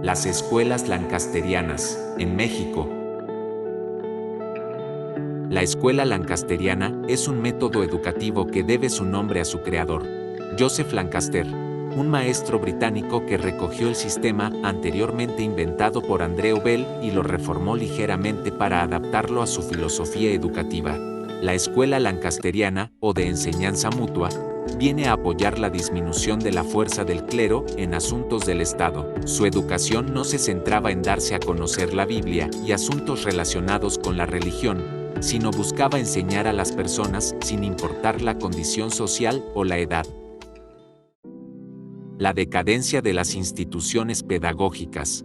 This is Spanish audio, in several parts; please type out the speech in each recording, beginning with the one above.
Las escuelas lancasterianas, en México. La escuela lancasteriana es un método educativo que debe su nombre a su creador, Joseph Lancaster, un maestro británico que recogió el sistema anteriormente inventado por Andrew Bell y lo reformó ligeramente para adaptarlo a su filosofía educativa. La escuela lancasteriana, o de enseñanza mutua, viene a apoyar la disminución de la fuerza del clero en asuntos del Estado. Su educación no se centraba en darse a conocer la Biblia y asuntos relacionados con la religión, sino buscaba enseñar a las personas sin importar la condición social o la edad. La decadencia de las instituciones pedagógicas.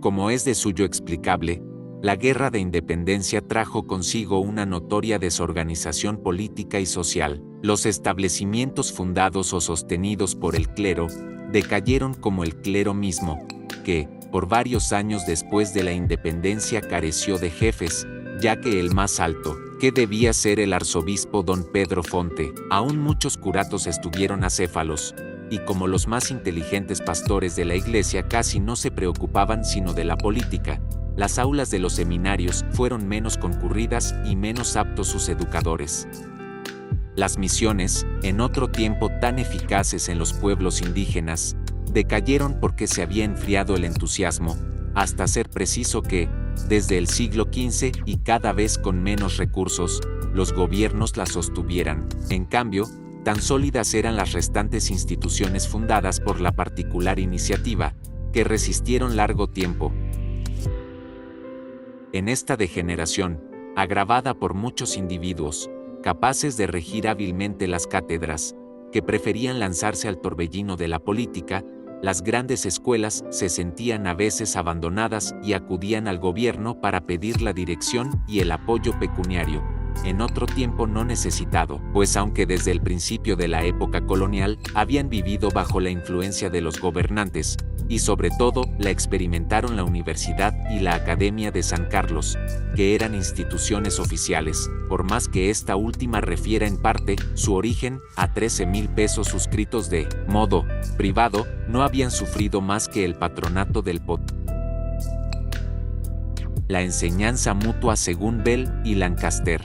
Como es de suyo explicable, la Guerra de Independencia trajo consigo una notoria desorganización política y social. Los establecimientos fundados o sostenidos por el clero decayeron como el clero mismo, que, por varios años después de la independencia, careció de jefes, ya que el más alto, que debía ser el arzobispo don Pedro Fonte, aún muchos curatos estuvieron acéfalos, y como los más inteligentes pastores de la iglesia casi no se preocupaban sino de la política, las aulas de los seminarios fueron menos concurridas y menos aptos sus educadores. Las misiones, en otro tiempo tan eficaces en los pueblos indígenas, decayeron porque se había enfriado el entusiasmo, hasta ser preciso que, desde el siglo XV y cada vez con menos recursos, los gobiernos las sostuvieran. En cambio, tan sólidas eran las restantes instituciones fundadas por la particular iniciativa, que resistieron largo tiempo. En esta degeneración, agravada por muchos individuos, capaces de regir hábilmente las cátedras, que preferían lanzarse al torbellino de la política, las grandes escuelas se sentían a veces abandonadas y acudían al gobierno para pedir la dirección y el apoyo pecuniario, en otro tiempo no necesitado, pues aunque desde el principio de la época colonial habían vivido bajo la influencia de los gobernantes, y sobre todo la experimentaron la Universidad y la Academia de San Carlos, que eran instituciones oficiales, por más que esta última refiera en parte su origen a 13,000 pesos suscritos de modo privado, no habían sufrido más que el patronato del pot. La enseñanza mutua según Bell y Lancaster.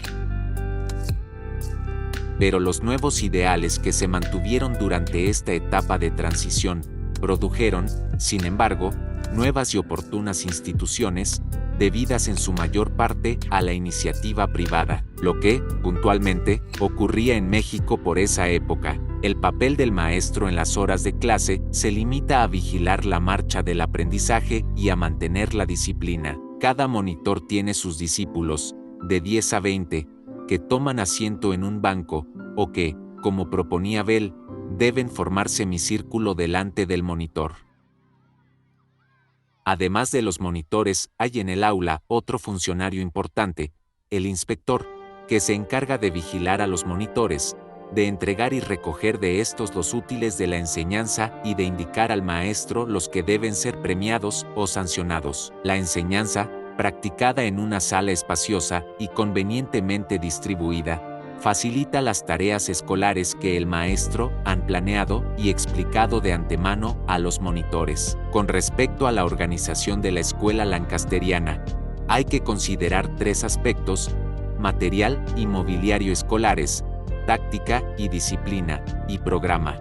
Pero los nuevos ideales que se mantuvieron durante esta etapa de transición produjeron, sin embargo, nuevas y oportunas instituciones, debidas en su mayor parte a la iniciativa privada, lo que, puntualmente, ocurría en México por esa época. El papel del maestro en las horas de clase se limita a vigilar la marcha del aprendizaje y a mantener la disciplina. Cada monitor tiene sus discípulos, de 10 a 20, que toman asiento en un banco, o que, como proponía Bell, deben formar semicírculo delante del monitor. Además de los monitores, hay en el aula otro funcionario importante, el inspector, que se encarga de vigilar a los monitores, de entregar y recoger de estos los útiles de la enseñanza y de indicar al maestro los que deben ser premiados o sancionados. La enseñanza, practicada en una sala espaciosa y convenientemente distribuida, facilita las tareas escolares que el maestro han planeado y explicado de antemano a los monitores. Con respecto a la organización de la escuela lancasteriana, hay que considerar 3 aspectos: material y mobiliario escolares, táctica y disciplina, y programa.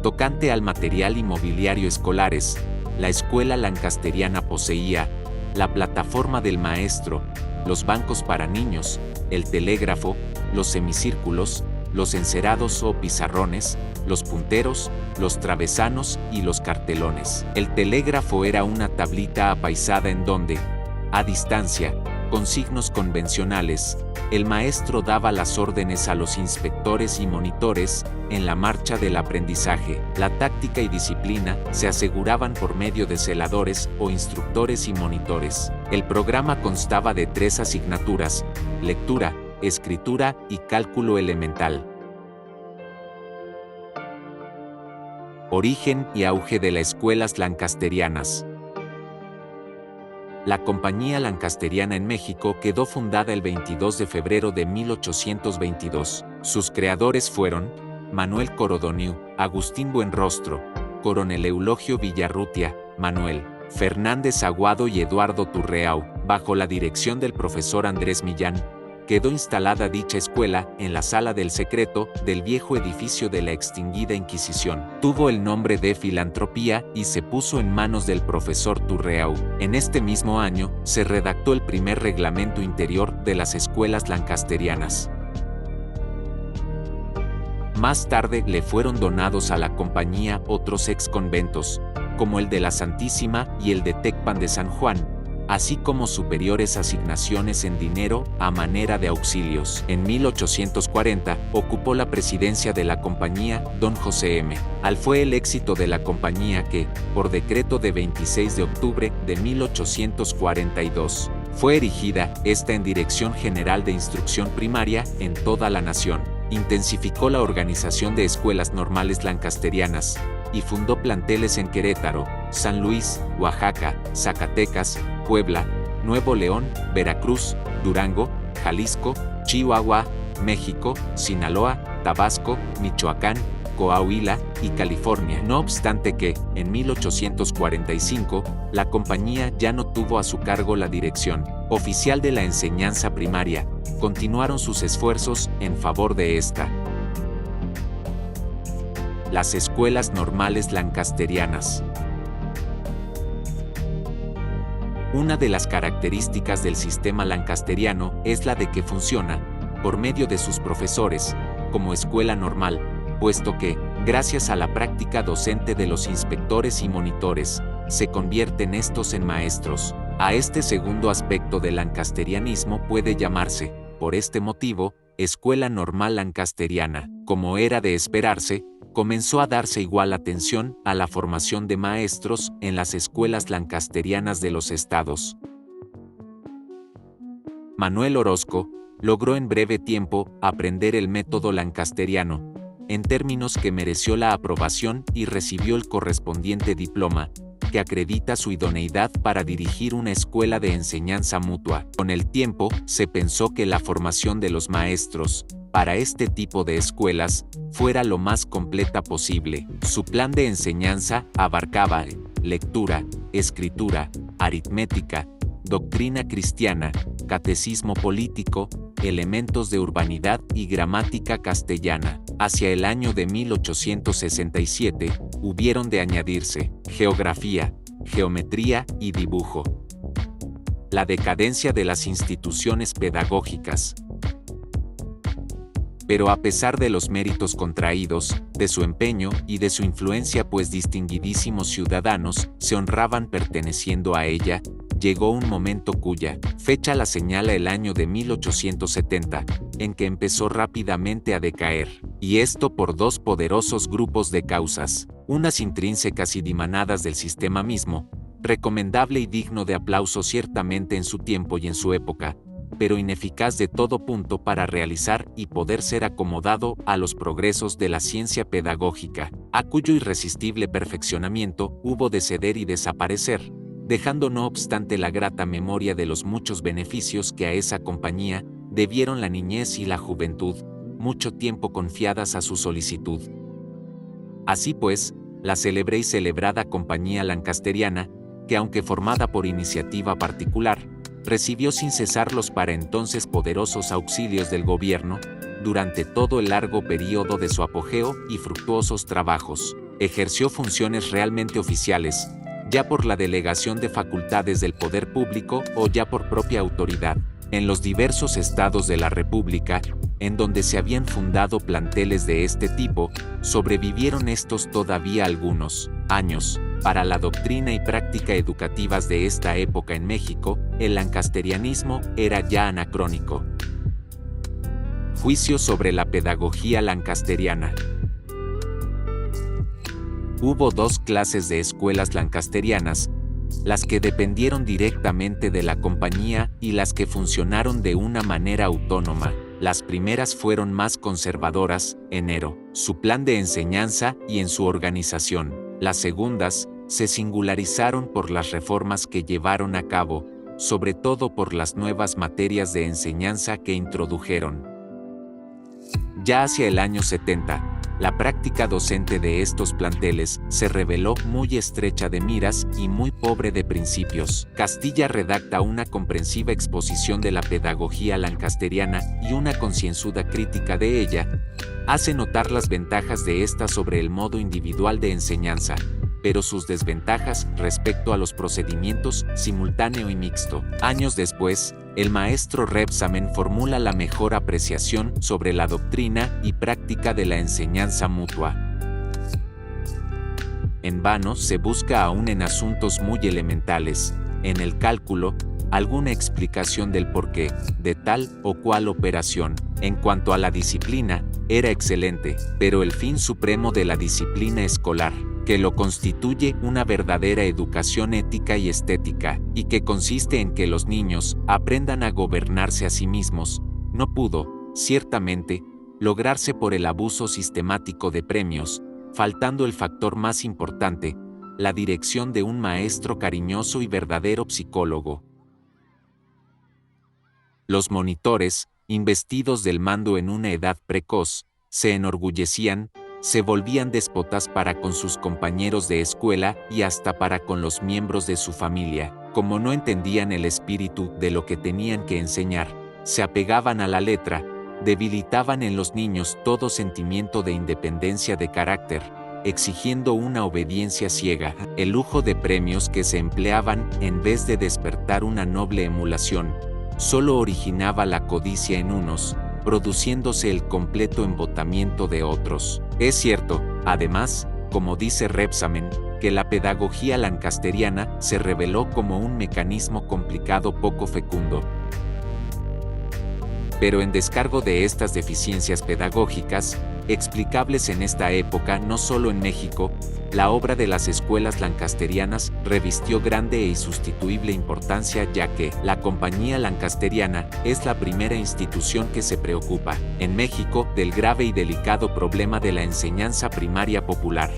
Tocante al material y mobiliario escolares, la escuela lancasteriana poseía la plataforma del maestro, los bancos para niños, el telégrafo, los semicírculos, los encerados o pizarrones, los punteros, los travesanos y los cartelones. El telégrafo era una tablita apaisada en donde, a distancia, con signos convencionales, el maestro daba las órdenes a los inspectores y monitores en la marcha del aprendizaje. La táctica y disciplina se aseguraban por medio de celadores o instructores y monitores. El programa constaba de 3 asignaturas: lectura, escritura y cálculo elemental. Origen y auge de las escuelas lancasterianas. La Compañía Lancasteriana en México quedó fundada el 22 de febrero de 1822. Sus creadores fueron Manuel Corodoniu, Agustín Buenrostro, Coronel Eulogio Villarrutia, Manuel Fernández Aguado y Eduardo Turreau, bajo la dirección del profesor Andrés Millán, quedó instalada dicha escuela en la Sala del Secreto del viejo edificio de la extinguida Inquisición. Tuvo el nombre de Filantropía y se puso en manos del profesor Turreau. En este mismo año se redactó el primer reglamento interior de las escuelas lancasterianas. Más tarde le fueron donados a la compañía otros exconventos, como el de la Santísima y el de Tecpan de San Juan, así como superiores asignaciones en dinero a manera de auxilios. En 1840 ocupó la presidencia de la compañía don José M. Al fue el éxito de la compañía que, por decreto de 26 de octubre de 1842, fue erigida esta en Dirección General de Instrucción Primaria en toda la nación. Intensificó la organización de escuelas normales lancasterianas y fundó planteles en Querétaro, San Luis, Oaxaca, Zacatecas, Puebla, Nuevo León, Veracruz, Durango, Jalisco, Chihuahua, México, Sinaloa, Tabasco, Michoacán, Coahuila y California. No obstante que, en 1845, la compañía ya no tuvo a su cargo la dirección oficial de la enseñanza primaria, continuaron sus esfuerzos en favor de esta. Las escuelas normales lancasterianas. Una de las características del sistema lancasteriano es la de que funciona, por medio de sus profesores, como escuela normal, puesto que, gracias a la práctica docente de los inspectores y monitores, se convierten estos en maestros. A este segundo aspecto del lancasterianismo puede llamarse, por este motivo, escuela normal lancasteriana. Como era de esperarse, comenzó a darse igual atención a la formación de maestros en las escuelas lancasterianas de los estados. Manuel Orozco logró en breve tiempo aprender el método lancasteriano, en términos que mereció la aprobación y recibió el correspondiente diploma, que acredita su idoneidad para dirigir una escuela de enseñanza mutua. Con el tiempo, se pensó que la formación de los maestros, para este tipo de escuelas, fuera lo más completa posible. Su plan de enseñanza abarcaba lectura, escritura, aritmética, doctrina cristiana, catecismo político, elementos de urbanidad y gramática castellana. Hacia el año de 1867, hubieron de añadirse geografía, geometría y dibujo. La decadencia de las instituciones pedagógicas. Pero a pesar de los méritos contraídos, de su empeño y de su influencia, pues distinguidísimos ciudadanos se honraban perteneciendo a ella, llegó un momento cuya fecha la señala el año de 1870, en que empezó rápidamente a decaer, y esto por dos poderosos grupos de causas, unas intrínsecas y dimanadas del sistema mismo, recomendable y digno de aplauso ciertamente en su tiempo y en su época, pero ineficaz de todo punto para realizar y poder ser acomodado a los progresos de la ciencia pedagógica, a cuyo irresistible perfeccionamiento hubo de ceder y desaparecer, dejando no obstante la grata memoria de los muchos beneficios que a esa compañía debieron la niñez y la juventud, mucho tiempo confiadas a su solicitud. Así pues, la célebre y celebrada Compañía Lancasteriana, que aunque formada por iniciativa particular, recibió sin cesar los para entonces poderosos auxilios del gobierno, durante todo el largo período de su apogeo y fructuosos trabajos, ejerció funciones realmente oficiales, ya por la delegación de facultades del poder público o ya por propia autoridad, en los diversos estados de la República, en donde se habían fundado planteles de este tipo, sobrevivieron estos todavía algunos años. Para la doctrina y práctica educativas de esta época en México, el lancasterianismo era ya anacrónico. Juicio sobre la pedagogía lancasteriana. Hubo dos clases de escuelas lancasterianas, las que dependieron directamente de la compañía y las que funcionaron de una manera autónoma. Las primeras fueron más conservadoras, en su plan de enseñanza y en su organización. Las segundas se singularizaron por las reformas que llevaron a cabo, sobre todo por las nuevas materias de enseñanza que introdujeron. Ya hacia el año 70, La práctica docente de estos planteles se reveló muy estrecha de miras y muy pobre de principios. Castilla redacta una comprensiva exposición de la pedagogía lancasteriana y una concienzuda crítica de ella. Hace notar las ventajas de esta sobre el modo individual de enseñanza, pero sus desventajas respecto a los procedimientos simultáneo y mixto. Años después, el maestro Rebsamen formula la mejor apreciación sobre la doctrina y práctica de la enseñanza mutua. En vano se busca aún en asuntos muy elementales, en el cálculo, alguna explicación del porqué de tal o cual operación. En cuanto a la disciplina, era excelente, pero el fin supremo de la disciplina escolar, que lo constituye una verdadera educación ética y estética, y que consiste en que los niños aprendan a gobernarse a sí mismos, no pudo, ciertamente, lograrse por el abuso sistemático de premios, faltando el factor más importante, la dirección de un maestro cariñoso y verdadero psicólogo. Los monitores, investidos del mando en una edad precoz, se enorgullecían, se volvían déspotas para con sus compañeros de escuela y hasta para con los miembros de su familia. Como no entendían el espíritu de lo que tenían que enseñar, se apegaban a la letra, debilitaban en los niños todo sentimiento de independencia de carácter, exigiendo una obediencia ciega, el lujo de premios que se empleaban en vez de despertar una noble emulación, solo originaba la codicia en unos, produciéndose el completo embotamiento de otros. Es cierto, además, como dice Rebsamen, que la pedagogía lancasteriana se reveló como un mecanismo complicado poco fecundo. Pero en descargo de estas deficiencias pedagógicas, explicables en esta época no solo en México, la obra de las escuelas lancasterianas revistió grande e insustituible importancia, ya que la Compañía Lancasteriana es la primera institución que se preocupa, en México, del grave y delicado problema de la enseñanza primaria popular.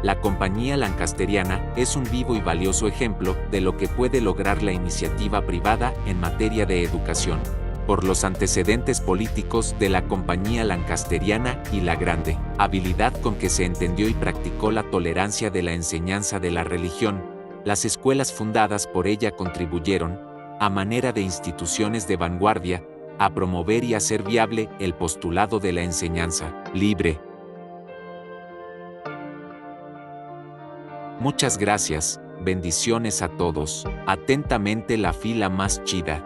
La Compañía Lancasteriana es un vivo y valioso ejemplo de lo que puede lograr la iniciativa privada en materia de educación, por los antecedentes políticos de la Compañía Lancasteriana y la grande habilidad con que se entendió y practicó la tolerancia de la enseñanza de la religión. Las escuelas fundadas por ella contribuyeron, a manera de instituciones de vanguardia, a promover y hacer viable el postulado de la enseñanza libre. Muchas gracias, bendiciones a todos. Atentamente, la fila más chida.